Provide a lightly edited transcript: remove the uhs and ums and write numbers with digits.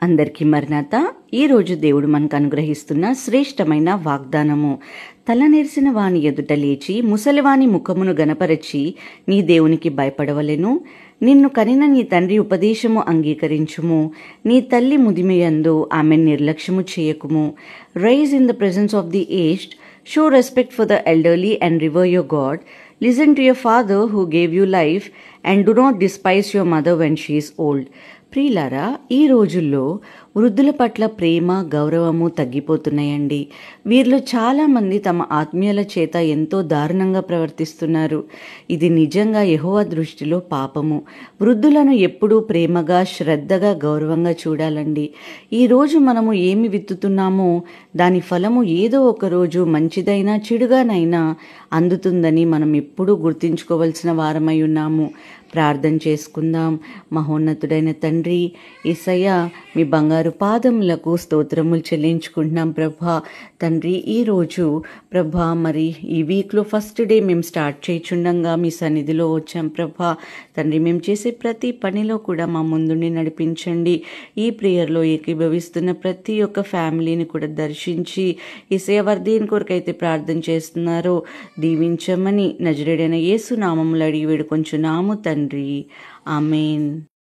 అందరికీ మరణాత. ఈరోజు దేవుడు మనకు అనుగ్రహిస్తున్న శ్రేష్టమైన వాగ్దానము. తలనెరిసిన వాని ఎదుట లేచి ముసలివాని ముఖమును గనపరచి నీ దేవునికి భయపడవలెను. నిన్ను కనిన నీ తండ్రి ఉపదేశము అంగీకరించుము. నీ తల్లి ముదిమియందు ఆమె నిర్లక్ష్యము చేయకుము. Rise in the presence of the aged. Show respect for the elderly and revere your God. Listen to your father who gave you life and do not despise your mother when she is old. ప్రియులారా, ఈ రోజుల్లో వృద్ధుల పట్ల ప్రేమ, గౌరవము తగ్గిపోతున్నాయండి. వీరిలో చాలామంది తమ ఆత్మీయుల చేత ఎంతో దారుణంగా ప్రవర్తిస్తున్నారు. ఇది నిజంగా యెహోవా దృష్టిలో పాపము. వృద్ధులను ఎప్పుడూ ప్రేమగా, శ్రద్ధగా, గౌరవంగా చూడాలండి. ఈరోజు మనము ఏమి విత్తుతున్నామో దాని ఫలము ఏదో ఒక రోజు మంచిదైనా చెడుగానైనా అందుతుందని మనం ఎప్పుడూ గుర్తుంచుకోవలసిన వారమై ఉన్నాము. ప్రార్థన చేసుకుందాం. మహోన్నతుడైన తండ్రి యేసయ్య, మీ బంగారు పాదములకు స్తోత్రములు చెల్లించుకుంటున్నాం ప్రభా. తండ్రి, ఈరోజు ప్రభా మరి ఈ వీక్లో ఫస్ట్ డే మేము స్టార్ట్ చేయుచుండగా మీ సన్నిధిలో వచ్చాం ప్రభా. తండ్రి, మేము చేసే ప్రతి పనిలో కూడా మా ముందుండి నడిపించండి. ఈ ప్రేయర్లో ఏకీభవిస్తున్న ప్రతి ఒక్క ఫ్యామిలీని కూడా దర్శించి యేసయ్య వారు దేని కొరకైతే ప్రార్థన చేస్తున్నారో దీవించమని నజరేయుడైన యేసు నామములో అడిగి వేడుకొంచున్నాము తండ్రి. ఆమేన్.